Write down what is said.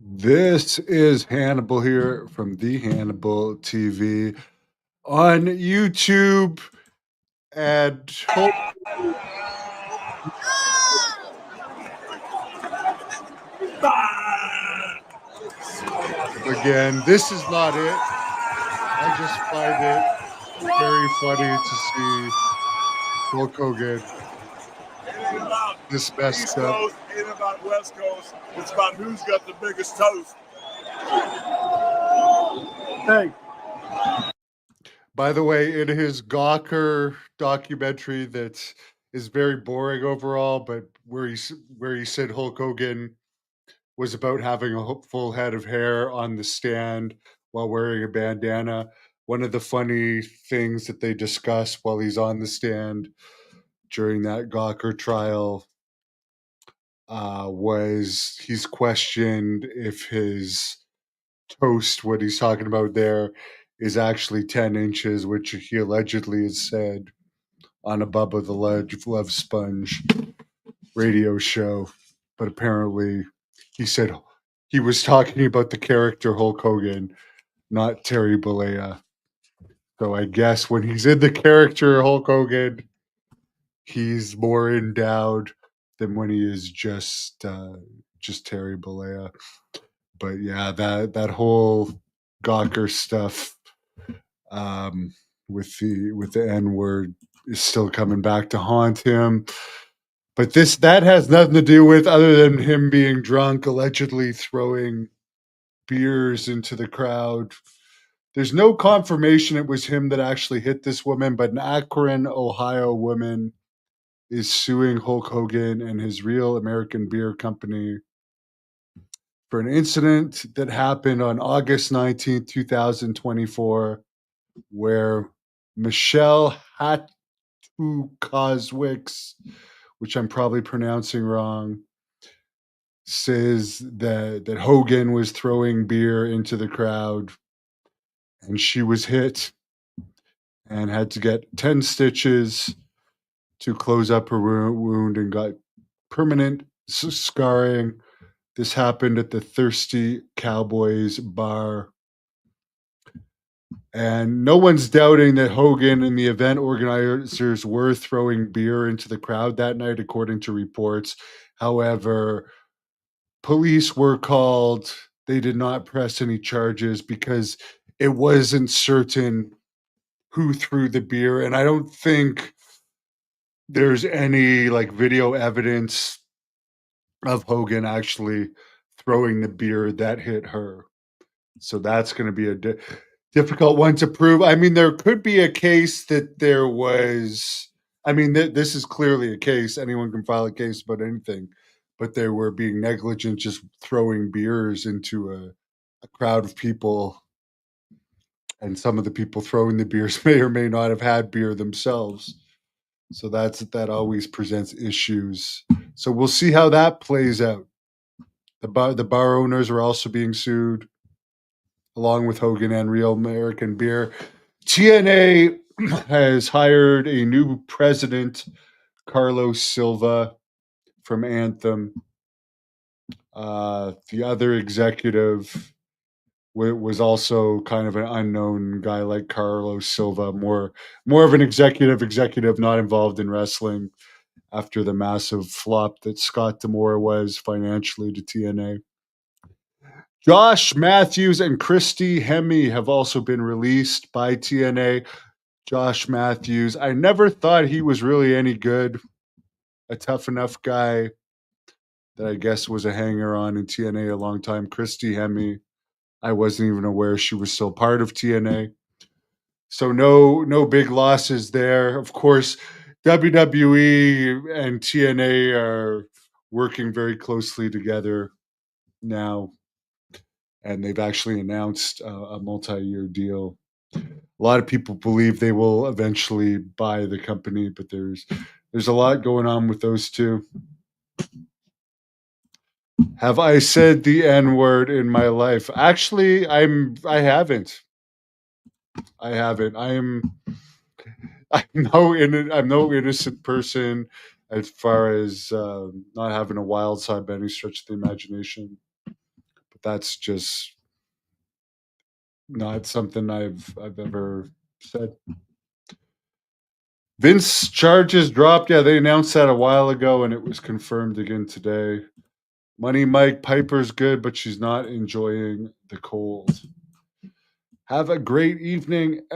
This is Hannibal here from the Hannibal TV on YouTube and again. This is not it. I just find it very funny to see Hulk Hogan It ain't about this messed East up. Coast, it ain't about West Coast. It's about who's got the biggest toast. Hey. By the way, in his Gawker documentary that is very boring overall, but where he said Hulk Hogan was about having a full head of hair on the stand while wearing a bandana. One of the funny things that they discuss while he's on the stand during that Gawker trial was he's questioned if his toast, what he's talking about there, is actually 10 inches, which he allegedly has said on a Bubba the Love Sponge radio show. But apparently he said he was talking about the character Hulk Hogan, not Terry Bollea. So I guess when he's in the character Hulk Hogan, he's more endowed than when he is just Terry Bollea. But yeah, that whole Gawker stuff with the N word is still coming back to haunt him. But that has nothing to do with other than him being drunk, allegedly throwing beers into the crowd. There's no confirmation it was him that actually hit this woman, but an Akron, Ohio woman is suing Hulk Hogan and his Real American Beer Company for an incident that happened on August 19th, 2024, where Michelle Hatukazwicks, which I'm probably pronouncing wrong, says that Hogan was throwing beer into the crowd and she was hit and had to get 10 stitches to close up her wound and got permanent scarring. This happened at the Thirsty Cowboys bar. And no one's doubting that Hogan and the event organizers were throwing beer into the crowd that night, according to reports. However, police were called. They did not press any charges because it wasn't certain who threw the beer. And I don't think there's any like video evidence of Hogan actually throwing the beer that hit her. So that's going to be a difficult one to prove. I mean, there could be a case that there was. I mean, this is clearly a case. Anyone can file a case about anything, but they were being negligent, just throwing beers into a crowd of people, and some of the people throwing the beers may or may not have had beer themselves. So that always presents issues. So we'll see how that plays out. The bar owners are also being sued, along with Hogan and Real American Beer. TNA has hired a new president, Carlos Silva from Anthem. The other executive was also kind of an unknown guy like Carlos Silva, more of an executive, not involved in wrestling after the massive flop that Scott D'Amore was financially to TNA. Josh Matthews and Christy Hemme have also been released by TNA. Josh Matthews, I never thought he was really any good. A tough enough guy that I guess was a hanger on in TNA a long time. Christy Hemme, I wasn't even aware she was still part of TNA. So no big losses there. Of course, WWE and TNA are working very closely together now, and they've actually announced a multi-year deal. A lot of people believe they will eventually buy the company, but there's a lot going on with those two. Have I said the N word in my life? Actually, I haven't. I haven't. I'm no innocent person as far as not having a wild side by any stretch of the imagination. But that's just not something I've ever said. Vince charges dropped. Yeah, they announced that a while ago, and it was confirmed again today. Money Mike Piper's good, but she's not enjoying the cold. Have a great evening.